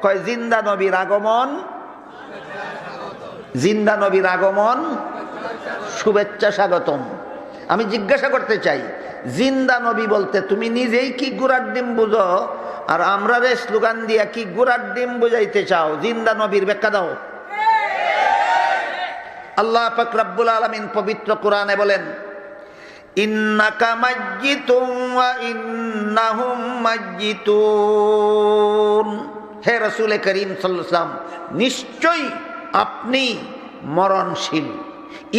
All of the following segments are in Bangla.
কয় জিন্দা নবীর আগমন, জিন্দা নবীর আগমন শুভেচ্ছা স্বাগতম। আমি জিজ্ঞাসা করতে চাই, জিন্দা নবী বলতে তুমি নিজেই কি গুড়ার ডিম বুঝো, আর আমরা রে স্লোগান দিয়া কি গুড়ার ডিম বুঝাইতে চাও? জিন্দা নবীর ব্যাখ্যা দাও। আল্লাহ পাক রব্বুল আলামিন পবিত্র কোরআনে বলেন, ইন্নাকা মাজ্জিতুন ওয়া ইন্নাহুম মাজ্জিতুন। হে রাসূল করিম সাল্লাল্লাহু আলাইহি ওয়াসাল্লাম, নিশ্চয়ই আপনি মরণশীল।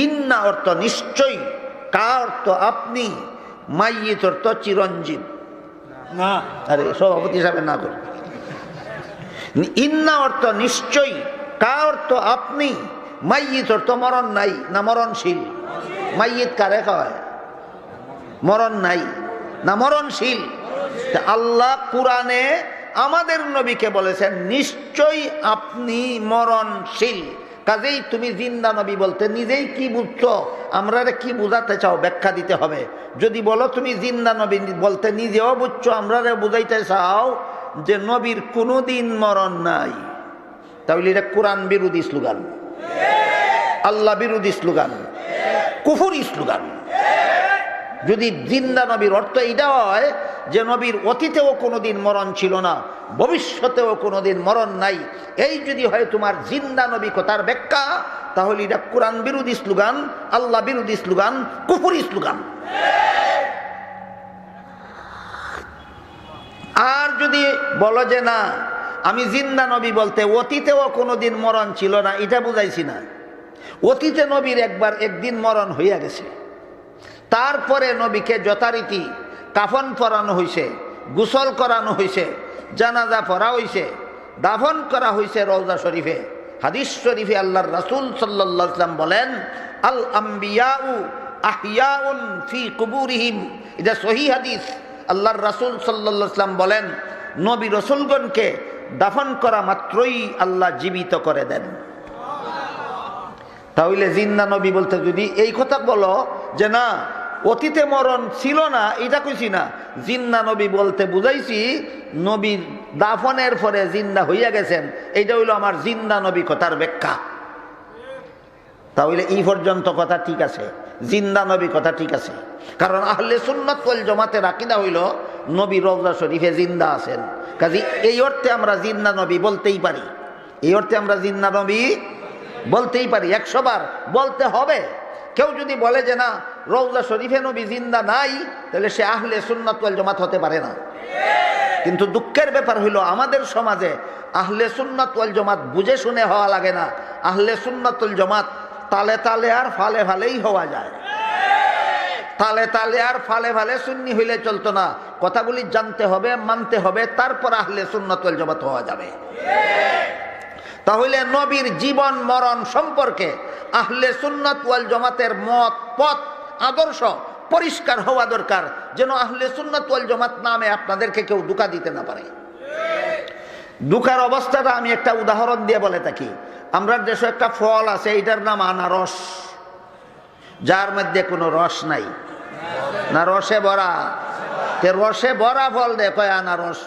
ইন্না অর্থ নিশ্চয়ই, কা অর্থ আপনি, মাইয়িত অর্থ চিরঞ্জীব। না, আরে সভাপতি সাহেব না করে। ইন্না অর্থ নিশ্চয়ই, কা অর্থ আপনি, মাইয়িত অর্থ মরণ নাই না মরণশীল। মাইয়িত কারে কয়? মরণ নাই না মরণশীল। আল্লাহ কোরআনে আমাদের নবীকে বলেছেন নিশ্চয়ই আপনি মরণশীল। কাজেই তুমি জিন্দা নবী বলতে নিজেই কি বুঝছো, আমরা কি বুঝাতে চাও ব্যাখ্যা দিতে হবে। যদি বলো তুমি জিন্দা নবী বলতে নিজেও বুঝছো, আমরা বুঝাইতে চাও যে নবীর কোনোদিন মরণ নাই, তাহলে এটা কোরআন বিরোধী স্লোগান, আল্লাহ বিরোধী স্লোগান, কুফরি স্লোগান। যদি জিন্দা নবীর অর্থ এটা হয় যে নবীর অতীতেও কোনোদিন মরণ ছিল না, ভবিষ্যতেও কোনোদিন মরণ নাই, এই যদি হয় তোমার জিন্দা নবী কথার ব্যাখ্যা, তাহলে এটা কোরআন বিরোধী স্লোগান, আল্লাহ বিরোধী স্লোগান, কুফরি স্লোগান। আর যদি বলো যে না, আমি জিন্দা নবী বলতে অতীতেও কোনোদিন মরণ ছিল না, এটা বুঝাইছি না। অতীতে নবীর একদিন মরণ হইয়া গেছে, তারপরে নবীকে যথারীতি কাফন পরানো হয়েছে, গোসল করানো হয়েছে, জানাজা পড়া হয়েছে, দাফন করা হয়েছে রওজা শরীফে। হাদিস শরীফে আল্লাহর রাসূল সাল্লাল্লাহু আলাইহি ওয়াসাল্লাম বলেন, আল আম্বিয়াউ আহইয়াউন ফি কুবুরিহিম। এটা সহিহ হাদিস। আল্লাহর রাসূল সাল্লাল্লাহু আলাইহি ওয়াসাল্লাম বলেন, নবী রাসূলগণকে দাফন করা মাত্রই আল্লাহ জীবিত করে দেন। তাহলে জিন্দা নবী বলতে যদি এই কথা বলো যে না অতীতে মরণ ছিল না, এটা কইছি না। জিন্দা নবী বলতে বুঝাইছি নবীর দাফনের পরে জিন্দা হইয়া গেছেন, এইটা হইল আমার জিন্দা নবী কথার ব্যাখ্যা। তাহলে এই পর্যন্ত কথা ঠিক আছে, জিন্দা নবী কথা ঠিক আছে। কারণ আহলে সুন্নাত ওয়াল জামাতের আকীদা হইল নবী রওজা শরীফে জিন্দা আছেন। কাজে এই অর্থে আমরা জিন্দা নবী বলতেই পারি, এই অর্থে আমরা জিন্দা নবী বলতেই পারি, 100 বার বলতে হবে। কেউ যদি বলে যে না রওজা শরীফে নবী জিন্দা নাই, তাহলে সে আহলে সুন্নাত ওয়াল জামাত হতে পারে না। কিন্তু দুঃখের ব্যাপার হইল আমাদের সমাজে আহলে সুন্নাত ওয়াল জামাত বুঝে শুনে হওয়া লাগে না। আহলে সুন্নাত ওয়াল জামাত তালে তালে আর ফালে ফালেই হওয়া যায়। তালে তালে আর ফালে ফালে সুন্নি হইলে চলতো না, কথাগুলি জানতে হবে, মানতে হবে, তারপর আহলে সুন্নাত ওয়াল জামাত হওয়া যাবে। তাহলে নবীর জীবন মরণ সম্পর্কে আহলে সুন্নাত ওয়াল জামাতের মত, পথ, আদর্শ পরিষ্কার হওয়া দরকার, যেন আহলে সুন্নাত ওয়াল জামাত নামে আপনাদেরকে কেউ ধোঁকা দিতে না পারে। ধোঁকার অবস্থাটা আমি একটা উদাহরণ দিয়ে বলে থাকি। আমরা দেশে একটা ফল আছে, এটার নাম আনারস, যার মধ্যে কোনো রস নাই, না রসে ভরা, তে রসে ভরা ফল দেখো আনারস।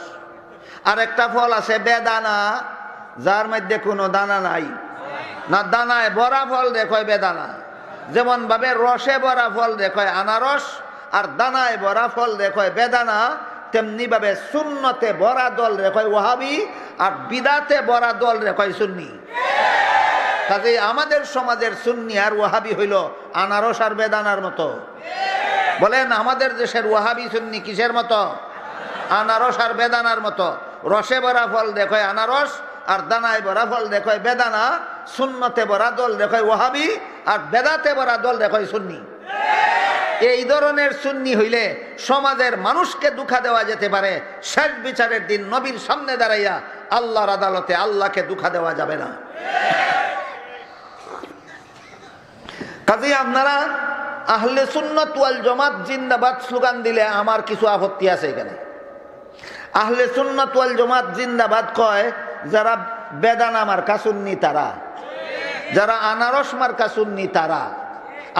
আর একটা ফল আছে বেদানা, যার মধ্যে কোনো দানা নাই, না দানায় ভরা ফল দেখো বেদানা। যেমন ভাবে রসে ভরা ফল দেখো আনারস, আর দানায় ভরা ফল দেখো বেদানা, তেমনি ভাবে সুন্নতে ভরা দল দেখো ওয়াহাবি, আর বিদাতে ভরা দল দেখো সুন্নি। কাজে আমাদের সমাজের সুন্নি আর ওয়াহাবি হইল আনারস আর বেদানার মতো। বলেন আমাদের দেশের ওয়াহাবি সুন্নি কিসের মতো? আনারস আর বেদানার মতো। রসে ভরা ফল দেখো আনারস, আর দানায় ভরা ফল দেখো বেদানা। সুন্নতে ভরা দল দেখো ওয়াহাবি, আর বেদাতে ভরা দল দেখো সুন্নি। এই ধরনের সুন্নি হইলে সমাজের মানুষকে ধোঁকা দেওয়া যেতে পারে, শেষ বিচারের দিন নবীর সামনে দাঁড়াইয়া আল্লাহর আদালতে আল্লাহকে ধোঁকা দেওয়া যাবে না। কাজে আপনারা আহলে সুন্নাত ওয়াল জামাত জিন্দাবাদ স্লোগান দিলে আমার কিছু আপত্তি আছে। এখানে আহলে সুন্নাত ওয়াল জামাত জিন্দাবাদ কয় যারা বেদানা মার্কা সুন্নি তারা, যারা আনারস মার্কা সুন্নি তারা,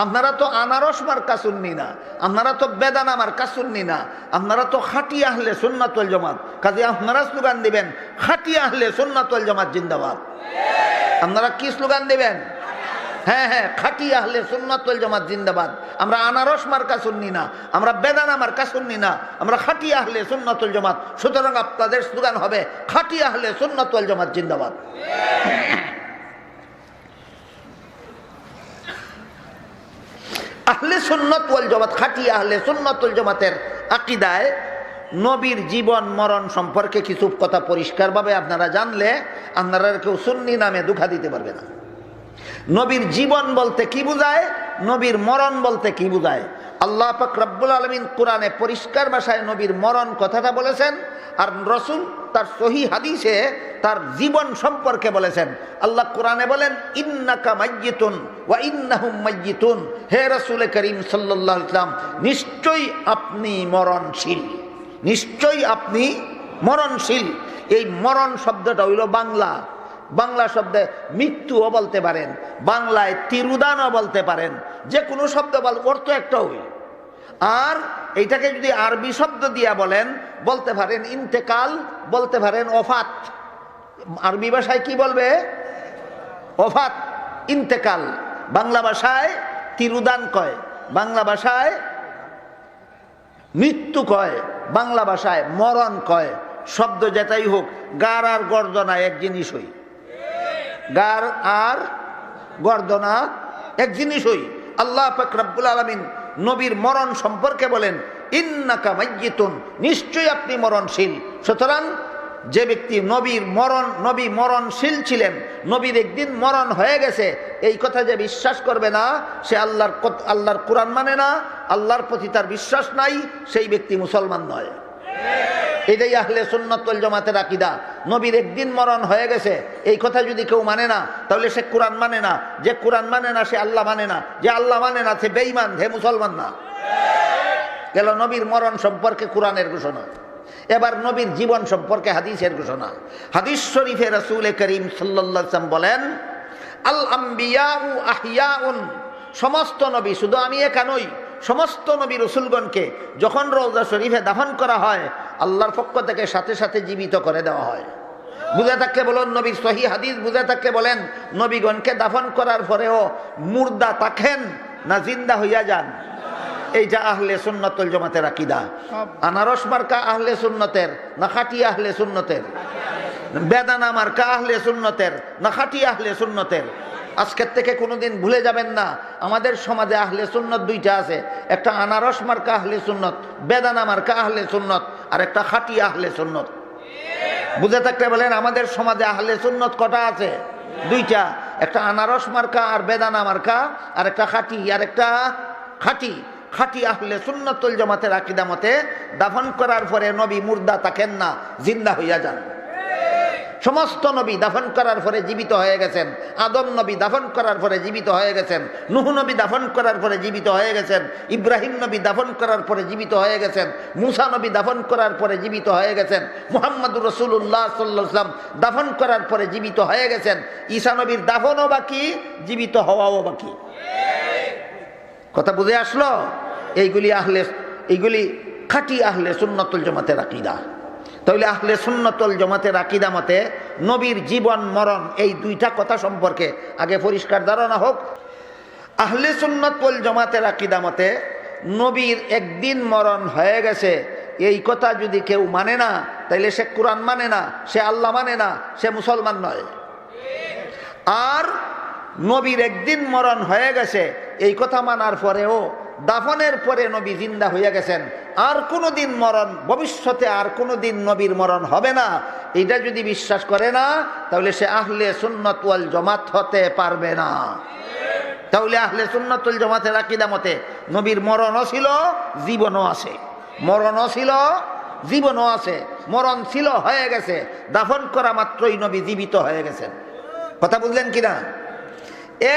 আপনারা তো আনারস মার্কা সুন্নি না, আপনারা তো বেদানা মার্কা সুন্নি না, আপনারা তো খাঁটি আহলে সুন্নাত ওয়াল জামাত। কাজে আপনারা স্লোগান দিবেন খাঁটি আহলে সুন্নাত ওয়াল জামাত জিন্দাবাদ। আপনারা কি স্লোগান দিবেন? হ্যাঁ হ্যাঁ, খাঁটি আহলে সুন্নাত ওয়াল জামাত জিন্দাবাদ। আমরা আনারস মার্কা সুন্নি না, আমরা বেদানা মার্কা সুন্নি না, আমরা খাঁটি আহলে সুন্নাত ওয়াল জামাত। সুতরাং আপনাদের স্লোগান হবে খাঁটি আহলে সুন্নাত ওয়াল জামাত জিন্দাবাদ। আহলে সুন্নাত ওয়াল জামাত, খাঁটি আহলে সুন্নাত ওয়াল জামাতের আকীদায় নবীর জীবন মরণ সম্পর্কে কিছু কথা পরিষ্কারভাবে আপনারা জানলে আপনারা কেউ সুন্নি নামে ধোঁকা দিতে পারবে না। নবীর জীবন বলতে কি বোঝায়, নবীর মরণ বলতে কি বোঝায়, আল্লাহ পাক রব্বুল আলামিন কোরআনে পরিষ্কার ভাষায় নবীর মরণ কথাটা বলেছেন, আর রাসূল তার সহিহ হাদিসে তার জীবন সম্পর্কে বলেছেন। আল্লাহ কোরআনে বলেন ইন্নাকা মাইয়িতুন ওয়া ইন্নাহুম মাইয়িতুন, হে রাসূল করিম সাল্লাল্লাহু আলাইহি ওয়াসাল্লাম, নিশ্চয়ই আপনি মরণশীল, নিশ্চয়ই আপনি মরণশীল। এই মরণ শব্দটা হইল বাংলা, বাংলা শব্দে মৃত্যুও বলতে পারেন, বাংলায় তিরুদানও বলতে পারেন, যে কোনো শব্দ অর্থ একটা হইল। আর এইটাকে যদি আরবি শব্দ দিয়া বলেন বলতে পারেন ইন্তেকাল, বলতে পারেন ওফাত। আরবি ভাষায় কি বলবে? ওফাত, ইন্তেকাল। বাংলা ভাষায় তিরুদান কয়, বাংলা ভাষায় মৃত্যু কয়, বাংলা ভাষায় মরণ কয়। শব্দ যেটাই হোক, গার আর গর্দনা এক জিনিস হই, গার আর গর্দনা এক জিনিস হই। আল্লাহ পাক রব্বুল আলামিন নবীর মরণ সম্পর্কে বলেন ইন্নাকা মাইয়িতুন, নিশ্চয়ই আপনি মরণশীল। সুতরাং যে ব্যক্তি নবী মরণশীল ছিলেন, নবীর একদিন মরণ হয়ে গেছে, এই কথা যে বিশ্বাস করবে না, সে আল্লাহর কোরআন মানে না, আল্লাহর প্রতি তার বিশ্বাস নাই, সেই ব্যক্তি মুসলমান নয়। এটাই আহলে সুন্নাত ওয়াল জামাতের আকীদা। নবীর একদিন মরণ হয়ে গেছে এই কথা যদি কেউ মানে না, তাহলে সে কোরআন মানে না, যে কোরআন মানে না সে আল্লাহ মানে না, যে আল্লাহ মানে না সে বেঈমান, হে মুসলমান না। গেল নবীর মরণ সম্পর্কে কোরআনের ঘোষণা। এবার নবীর জীবন সম্পর্কে হাদিসের ঘোষণা। হাদিস শরীফে রাসূল করিম সাল্লাল্লাহু আলাইহি ওয়াসাল্লাম বলেন আল আম্বিয়াউ আহইয়াউন, সমস্ত নবী, শুধু আমি একা নই, সমস্ত নবী রাসূলগণকে যখন রওজা শরীফে দাফন করা হয় আল্লাহর পক্ষ থেকে সাথে সাথে জীবিত করে দেওয়া হয়। বুঝে থাকলে বলুন, নবীর সহিহ হাদিস বুঝে থাকলে বলেন, নবীগণকে দাফন করার পরেও মুর্দা থাকেন না জিন্দা হইয়া যান? এইটা আহলে সুন্নাত ওয়াল জামাতের আকীদা। আনারস মার্কা আহলে সুন্নতের না খাঁটি আহলে সুন্নতের? বেদানা মার্কা আহলে সুন্নতের না খাঁটি আহলে সুন্নতের? আজকের থেকে কোনোদিন ভুলে যাবেন না, আমাদের সমাজে আহলে সুন্নত দুইটা আছে, একটা আনারস মার্কা আহলে সুন্নত, বেদানা মার্কা আহলে সুন্নত, আর একটা খাঁটি আহলে সুন্নত। বুঝে থাকলে বলেন, আমাদের সমাজে আহলে সুন্নত কটা আছে? দুইটা, একটা আনারস মার্কা আর বেদানা মার্কা, আর একটা খাঁটি আর একটা খাঁটি। খাঁটি আহলে সুন্নাত ওয়াল জামাতের আকীদা মতে দাফন করার পরে নবী মুর্দা থাকেন না, জিন্দা হইয়া যান। সমস্ত নবী দাফন করার পরে জীবিত হয়ে গেছেন। আদম নবী দাফন করার পরে জীবিত হয়ে গেছেন, নূহ নবী দাফন করার পরে জীবিত হয়ে গেছেন, ইব্রাহিম নবী দাফন করার পরে জীবিত হয়ে গেছেন, মুসা নবী দাফন করার পরে জীবিত হয়ে গেছেন, মুহাম্মদুর রাসূলুল্লাহ সাল্লাল্লাহু আলাইহি ওয়াসাল্লাম দাফন করার পরে জীবিত হয়ে গেছেন। ঈসা নবীর দাফনও বাকি, জীবিত হওয়াও বাকি। কথা বুঝে আসলো? এইগুলি খাঁটি আহলে সুন্নাত ওয়াল জামাতের আকীদা। তাহলে আহলে সুন্নাত ওয়াল জামাতের আকীদা মতে নবীর জীবন মরণ এই দুইটা কথা সম্পর্কে আগে পরিষ্কার ধারণা হোক। আহলে সুন্নাত ওয়াল জামাতের আকীদা মতে নবীর একদিন মরণ হয়ে গেছে এই কথা যদি কেউ মানে না, তাইলে সে কোরআন মানে না, সে আল্লাহ মানে না, সে মুসলমান নয়। আর নবীর একদিন মরণ হয়ে গেছে এই কথা মানার পরেও দাফনের পরে নবী জিন্দা হইয়া গেছেন, আর কোনোদিন মরণ, ভবিষ্যতে আর কোনোদিন নবীর মরণ হবে না, এটা যদি বিশ্বাস করে না, তাহলে সে আহলে সুন্নাত ওয়াল জামাত হতে পারবে না। তাহলে আহলে সুন্নাত ওয়াল জামাতের আকীদা মতে নবীর মরণও ছিল, জীবনও আছে। মরণও ছিল, জীবনও আছে। মরণ ছিল, হয়ে গেছে, দাফন করা মাত্রই নবী জীবিত হয়ে গেছেন। কথা বুঝলেন কিনা?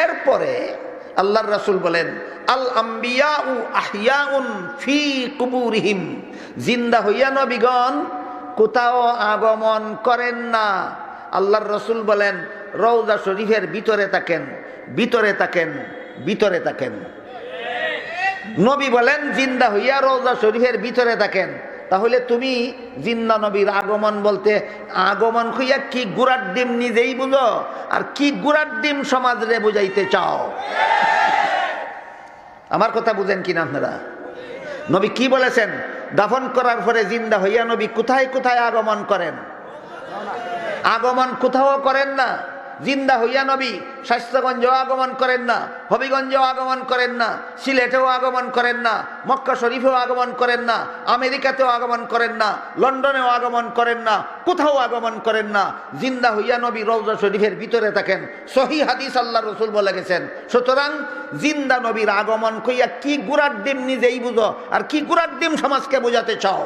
এরপরে আল্লাহর রাসূল বলেন আল আম্বিয়াউ আহইয়াউন ফি কুবুরিহিম, জিন্দা হইয়া নবীগণ কোথাও আগমন করেন না। আল্লাহর রাসূল বলেন রওজা শরীফের ভিতরে থাকেন, ভিতরে থাকেন, ভিতরে থাকেন। নবী বলেন জিন্দা হইয়া রওজা শরীফের ভিতরে থাকেন, তাহলে তুমি জিন্দা নবীর আগমন বলতে আগমন হইয়া কি গুড়ার ডিম নিজেই বুঝো, আর কি গুড়ার ডিম সমাজরে বুঝাইতে চাও? আমার কথা বুঝেন কিনা আপনারা? নবী কি বলেছেন? দাফন করার পরে জিন্দা হইয়া নবী কোথায় কোথায় আগমন করেন? আগমন কোথাও করেন না। জিন্দা হইয়া নবী স্বাস্থ্যগঞ্জেও আগমন করেন না, হবিগঞ্জেও আগমন করেন না, সিলেটেও আগমন করেন না, মক্কা শরীফেও আগমন করেন না, আমেরিকাতেও আগমন করেন না, লন্ডনেও আগমন করেন না, কোথাও আগমন করেন না। জিন্দা হইয়া নবী রওজা শরীফের ভিতরে থাকেন। সহিহ হাদিস আল্লাহ রসুল বলে গেছেন। সুতরাং জিন্দা নবীর আগমন কইয়া কি গুড়ার ডিম নিজেই বুঝো, আর কি গুড়ার ডিম সমাজকে বোঝাতে চাও?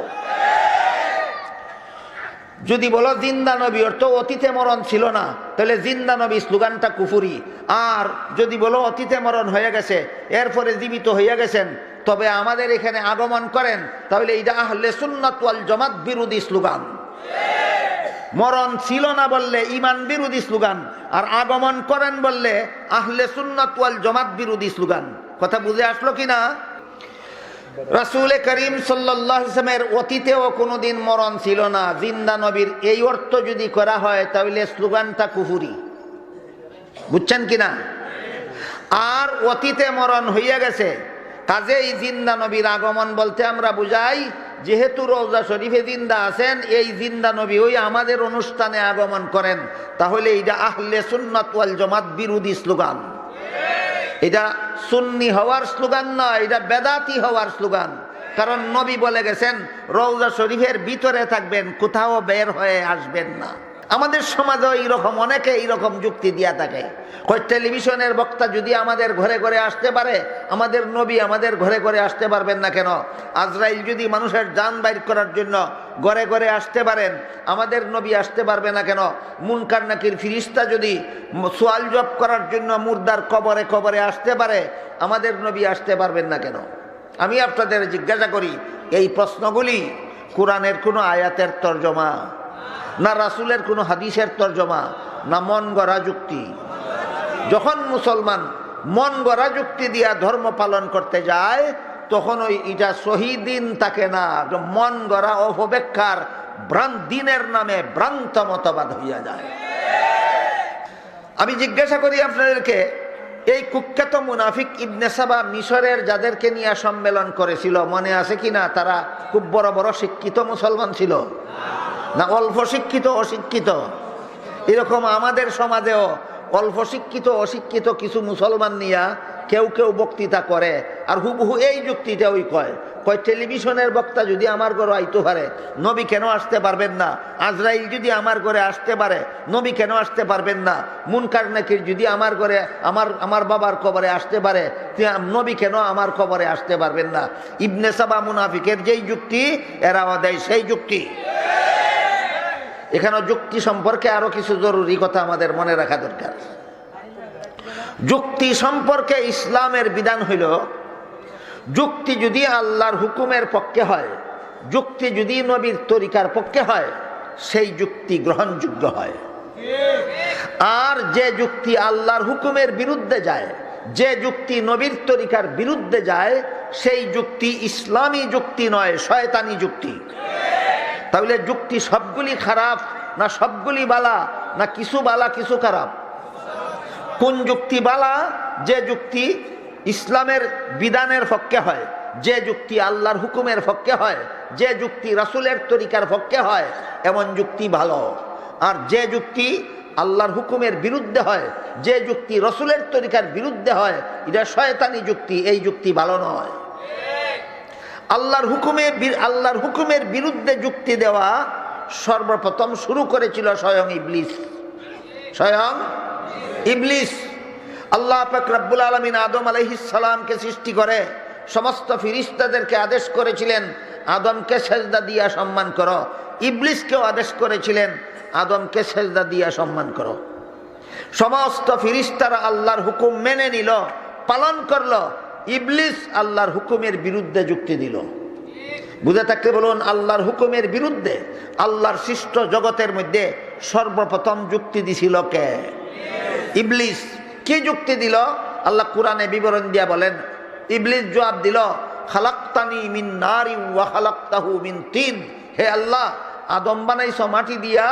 যদি বলো জিন্দা নবী অর্থ অতীতে মরণ ছিল না, তাহলে জিন্দা নবী স্লোগানটা কুফুরি। আর যদি বলো অতীতে মরণ হয়ে গেছে, এরপরে জীবিত হইয়া গেছেন, তবে আমাদের এখানে আগমন করেন, তাহলে এটা আহলে সুন্নাত ওয়াল জামাত বিরোধী স্লোগান। মরণ ছিল না বললে ঈমান বিরোধী স্লোগান, আর আগমন করেন বললে আহলে সুন্নাত ওয়াল জামাত বিরোধী স্লোগান। কথা বুঝে আসলো কিনা? রাসূল করিম সাল্লাল্লাহু আলাইহি ওয়াসাল্লামের অতীতেও কোনোদিন মরণ ছিল না। জিন্দা নবীর এই অর্থ যদি করা হয় তাহলে স্লোগানটা কুফুরি। বুঝছেন কিনা? আর অতীতে মরণ হইয়া গেছে, কাজেই জিন্দা নবীর আগমন বলতে আমরা বুঝাই যেহেতু রওজা শরীফে জিন্দা আছেন, এই জিন্দা নবী ওই আমাদের অনুষ্ঠানে আগমন করেন, তাহলে এটা আহলে সুন্নাত ওয়াল জামাত বিরোধী স্লোগান। এটা সুন্নি হওয়ার স্লোগান না, এটা বেদাতি হওয়ার স্লোগান। কারণ নবী বলে গেছেন রওজা শরীফের ভিতরে থাকবেন, কোথাও বের হয়ে আসবেন না। আমাদের সমাজে এইরকম অনেকে এইরকম যুক্তি দিয়া থাকে, কই টেলিভিশনের বক্তা যদি আমাদের ঘরে ঘরে আসতে পারে, আমাদের নবী আমাদের ঘরে ঘরে আসতে পারবেন না কেন? আজরাইল যদি মানুষের জান বাইর করার জন্য ঘরে ঘরে আসতে পারেন, আমাদের নবী আসতে পারবে না কেন? মুনকার নাকির ফিরিস্তা যদি সোয়াল জব করার জন্য মুর্দার কবরে কবরে আসতে পারে, আমাদের নবী আসতে পারবেন না কেন? আমি আপনাদের জিজ্ঞাসা করি, এই প্রশ্নগুলি কোরআনের কোনো আয়াতের তর্জমা না রাসূলের কোনো হাদিসের তর্জমা, না মন গড়া যুক্তি? যখন মুসলমান মন গড়া যুক্তি দিয়া ধর্ম পালন করতে যায়, তখন ওই এটা শহীদিন থাকে না, মন গড়া অপব্যাখ্যার দিনের নামে ভ্রান্ত মতবাদ হইয়া যায়। আমি জিজ্ঞাসা করি আপনাদেরকে, এই কুখ্যাত মুনাফিক ইবনে সাবা মিশরের যাদেরকে নিয়ে সম্মেলন করেছিল, মনে আছে কিনা? তারা খুব বড় বড় শিক্ষিত মুসলমান ছিল না অল্প শিক্ষিত অশিক্ষিত? এরকম আমাদের সমাজেও অল্প শিক্ষিত অশিক্ষিত কিছু মুসলমান নিয়া কেউ কেউ বক্তৃতা করে, আর হুবহু এই যুক্তিটা ওই কয় টেলিভিশনের বক্তা যদি আমার ঘরে আইতে পারে, নবী কেন আসতে পারবেন না? আজরাইল যদি আমার ঘরে আসতে পারে, নবী কেন আসতে পারবেন না? মুনকার নাকির যদি আমার ঘরে আমার বাবার কবরে আসতে পারে, নবী কেন আমার কবরে আসতে পারবেন না? ইবনে সাবা মুনাফিকের যেই যুক্তি, এরাও দেয় সেই যুক্তি। এখানে যুক্তি সম্পর্কে আরো কিছু জরুরি কথা আমাদের মনে রাখা দরকার। যুক্তি সম্পর্কে ইসলামের বিধান হইল, যুক্তি যদি আল্লাহর হুকুমের পক্ষে হয়, যুক্তি যদি নবীর তরিকার পক্ষে হয়, সেই যুক্তি গ্রহণযোগ্য হয়। আর যে যুক্তি আল্লাহর হুকুমের বিরুদ্ধে যায়, যে যুক্তি নবীর তরিকার বিরুদ্ধে যায়, সেই যুক্তি ইসলামী যুক্তি নয়, শয়তানি যুক্তি। তাহলে যুক্তি সবগুলি খারাপ না সবগুলি বালা, না কিছু বালা কিছু খারাপ? কোন যুক্তি বালা? যে যুক্তি ইসলামের বিধানের পক্ষে হয়, যে যুক্তি আল্লাহর হুকুমের পক্ষে হয়, যে যুক্তি রাসূলের তরিকার পক্ষে হয়, এমন যুক্তি ভালো। আর যে যুক্তি আল্লাহর হুকুমের বিরুদ্ধে হয়, যে যুক্তি রাসূলের তরিকার বিরুদ্ধে হয়, এটা শয়তানি যুক্তি, এই যুক্তি ভালো নয়। আল্লাহর হুকুমের বিরুদ্ধে যুক্তি দেওয়া সর্বপ্রথম শুরু করেছিল স্বয়ং ইবলিস। স্বয়ং ইবলিস। আল্লাহ পাক রব্বুল আলামিন আদম আলাইহিস সালামকে সৃষ্টি করে সমস্ত ফেরেশতাদেরকে আদেশ করেছিলেন আদমকে সেজদা দিয়া সম্মান করো। ইবলিসকেও আদেশ করেছিলেন আদমকে সেজদা দিয়া সম্মান করো। সমস্ত ফেরেশতারা আল্লাহর হুকুম মেনে নিল, পালন করলো। ইবলিস আল্লাহর হুকুমের বিরুদ্ধে যুক্তি দিল। বুঝে থাকলে বলুন, আল্লাহর হুকুমের বিরুদ্ধে আল্লাহর সৃষ্ট জগতের মধ্যে সর্বপ্রথম যুক্তি দিছিল কে? ইবলিস। কি যুক্তি দিল? আল্লাহ কুরআনে বিবরণ দিয়া বলেন, ইবলিস জবাব দিল, খালাকতানি মিন নারি ওয়া খালাকতাহু মিন তিন। হে আল্লাহ, আদম বানাইছো মাটি দিয়া,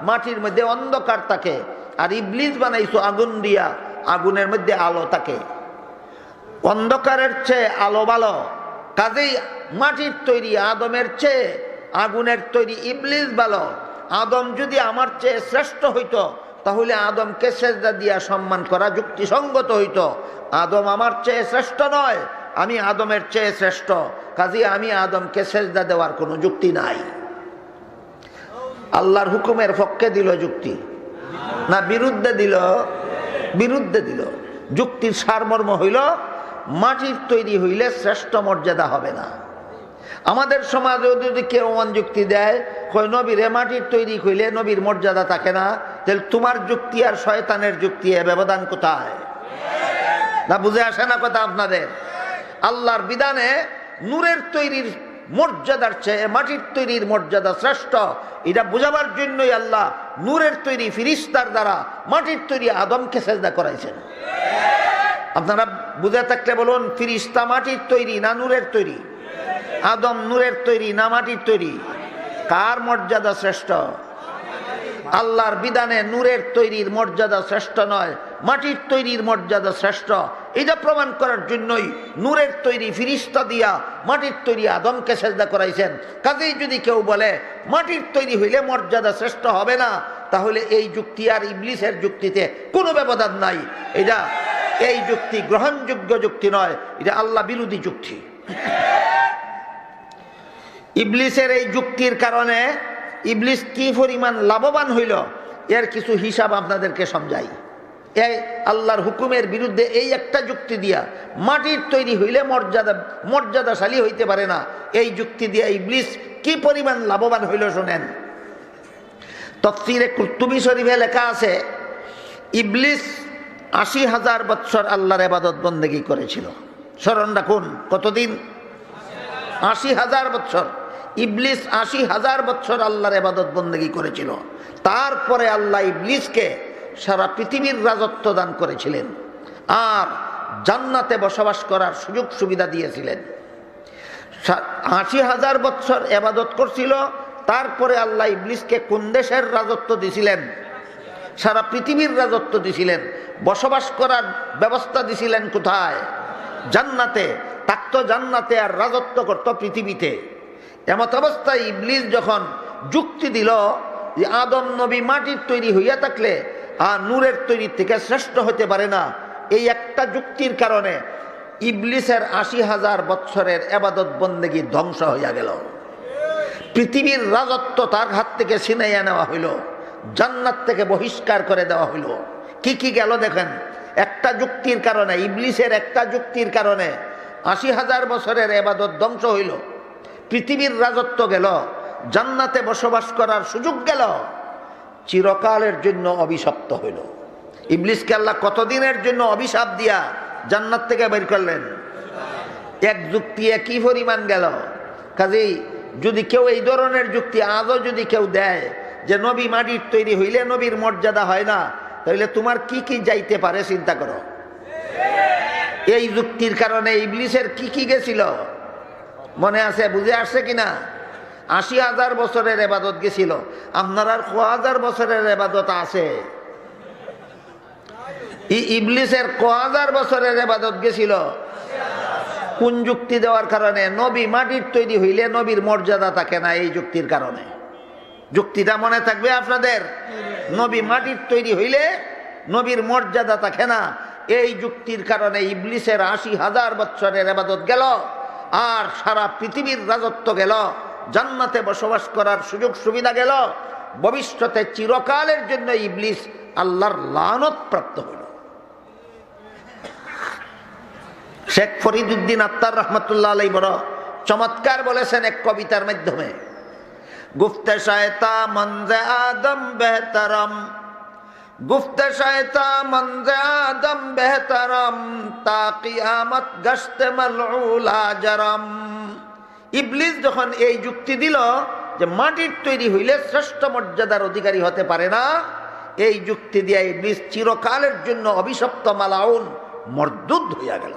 মাটির মধ্যে অন্ধকার থাকে, আর ইবলিস বানাইছো আগুন দিয়া, আগুনের মধ্যে আলো থাকে। অন্ধকারের চেয়ে আলো ভালো, কাজেই মাটির তৈরি আদমের চেয়ে আগুনের তৈরি ইবলিস ভালো। আদম যদি আমার চেয়ে শ্রেষ্ঠ হইতো তাহলে আদমকে সেজদা দিয়া সম্মান করা যুক্তিসঙ্গত হইতো। আদম আমার চেয়ে শ্রেষ্ঠ নয়, আমি আদমের চেয়ে শ্রেষ্ঠ, কাজেই আমি আদমকে সেজদা দেওয়ার কোনো যুক্তি নাই। আল্লাহর হুকুমের পক্ষে দিল যুক্তি, না বিরুদ্ধে দিল? বিরুদ্ধে দিল। যুক্তির সারমর্ম হইল, মাটির তৈরি হইলে শ্রেষ্ঠ মর্যাদা হবে না। আমাদের সমাজেও যদি কেউ এমন যুক্তি দেয়, কই নবীরে মাটির তৈরি হইলে নবীর মর্যাদা থাকে না, তাহলে তোমার যুক্তি আর শয়তানের যুক্তি এ ব্যবধান কোথায়? না বুঝে আসে না কথা আপনাদের? আল্লাহর বিধানে নূরের তৈরির মর্যাদার চেয়ে মাটির তৈরির মর্যাদা শ্রেষ্ঠ, এটা বোঝাবার জন্যই আল্লাহ নূরের তৈরি ফিরিস্তার দ্বারা মাটির তৈরি আদমকে সেজদা করাইছেন। আপনারা বুঝে থাকলে বলুন, ফিরিস্তা মাটির তৈরি না নূরের তৈরি? আদম নূরের তৈরি না মাটির তৈরি? কার মর্যাদা শ্রেষ্ঠ? আল্লাহর বিধানে নূরের তৈরির মর্যাদা শ্রেষ্ঠ নয়, মাটির তৈরির মর্যাদা শ্রেষ্ঠ। এটা প্রমাণ করার জন্যই নূরের তৈরি ফিরিস্তা দিয়া মাটির তৈরি আদমকে সেজদা করাইছেন। কাজেই যদি কেউ বলে মাটির তৈরি হইলে মর্যাদা শ্রেষ্ঠ হবে না, তাহলে এই যুক্তি আর ইবলিসের যুক্তিতে কোনো ব্যবধান নাই। এটা এই যুক্তি গ্রহণযোগ্য যুক্তি নয়, এটা আল্লাহ বিরোধী যুক্তি। ইবলিসের এই যুক্তির কারণে ইবলিস কি পরিমাণ লাভবান হইল এর কিছু হিসাব আপনাদেরকে সমঝাই। এই আল্লাহর হুকুমের বিরুদ্ধে এই একটা যুক্তি দিয়া মাটির তৈরি হইলে মর্যাদাশালী হইতে পারে না, এই যুক্তি দিয়া ইবলিস কি পরিমাণ লাভবান হইল শোনেন। তাফসীরে কুরতুবী শরীফে লেখা আছে, ইবলিস ৮০,০০০ বৎসর আল্লাহর ইবাদত বন্দেগী করেছিল। স্মরণ রাখুন, কতদিন? ৮০,০০০ বৎসর। ইবলিস ৮০,০০০ বৎসর আল্লাহর ইবাদত বন্দেগী করেছিল। তারপরে আল্লাহ ইবলিসকে সারা পৃথিবীর রাজত্ব দান করেছিলেন আর জান্নাতে বসবাস করার সুযোগ সুবিধা দিয়েছিলেন। ৮০,০০০ বৎসর ইবাদত করছিল, তারপরে আল্লাহ ইবলিসকে কোন দেশের রাজত্ব দিছিলেন? সারা পৃথিবীর রাজত্ব দিছিলেন। বসবাস করার ব্যবস্থা দিছিলেন কোথায়? জান্নাতে। থাকতো জান্নাতে আর রাজত্ব করত পৃথিবীতে। এমত অবস্থায় ইবলিস যখন যুক্তি দিল যে আদম নবী মাটির তৈরি হইয়া থাকলে আর নূরের তৈরি থেকে শ্রেষ্ঠ হতে পারে না, এই একটা যুক্তির কারণে ইবলিসের ৮০,০০০ বৎসরের ইবাদত বন্দেগী ধ্বংস হইয়া গেল। পৃথিবীর রাজত্ব তার হাত থেকে ছিনাইয়া নেওয়া হইল, জান্নাত থেকে বহিষ্কার করে দেওয়া হইল। কি কি গেল দেখেন। একটা যুক্তির কারণে, ইবলিসের একটা যুক্তির কারণে ৮০,০০০ বছরের ইবাদত ধ্বংস হইল, পৃথিবীর রাজত্ব গেল, জান্নাতে বসবাস করার সুযোগ গেল, চিরকালের জন্য অভিশপ্ত হইল। ইবলিসকে আল্লাহ কতদিনের জন্য অভিশাপ দিয়া জান্নাত থেকে বের করলেন? এক যুক্তি একই পরিমাণ গেল। কাজেই যদি কেউ এই ধরনের যুক্তি আজও যদি কেউ দেয় যে নবী মাটির তৈরি হইলে নবীর মর্যাদা হয় না, তাহলে তোমার কি কি যাইতে পারে চিন্তা করো। এই যুক্তির কারণে ইবলিসের কি কি গেছিল মনে আছে? বুঝে আসছে কিনা? ৮০,০০০ বছরের ইবাদত গেছিল। আপনার আর ১০০০ বছরের ইবাদত আছে? ইবলিসের ১০০০ বছরের ইবাদত গেছিল। কোন যুক্তি দেওয়ার কারণে? নবী মাটির তৈরি হইলে নবীর মর্যাদা থাকে না, এই যুক্তির কারণে। যুক্তিটা মনে থাকবে আপনাদের। নবী মাটির তৈরি হইলে নবীর মর্যাদা থাকে না, এই যুক্তির কারণে ইবলিসের ৮০,০০০ বছরের ইবাদত গেল আর সারা পৃথিবীর রাজত্ব গেল, জান্নাতে বসবাস করার সুযোগ সুবিধা গেল। ভবিষ্যতে চিরকালের জন্য ইবলিস আল্লাহর লানত প্রাপ্ত হইল। শেখ ফরিদউদ্দিন আত্তার রহমতুল্লাহ আলাইহি বড় চমৎকার বলেছেন এক কবিতার মাধ্যমে, গুফতে শায়তা মনজে আদম বেহতরম, গুফতে শায়তা মনজে আদম বেহতরম, তা কিয়ামত গশতে মালউলা জরম। ইবলিস যখন এই যুক্তি দিল যে মাটির তৈরি হইলে শ্রেষ্ঠ মর্যাদার অধিকারী হতে পারে না, এই যুক্তি দিয়ে ইবলিস চিরকালের জন্য অভিশপ্ত মালাউন মরদুদ হইয়া গেল।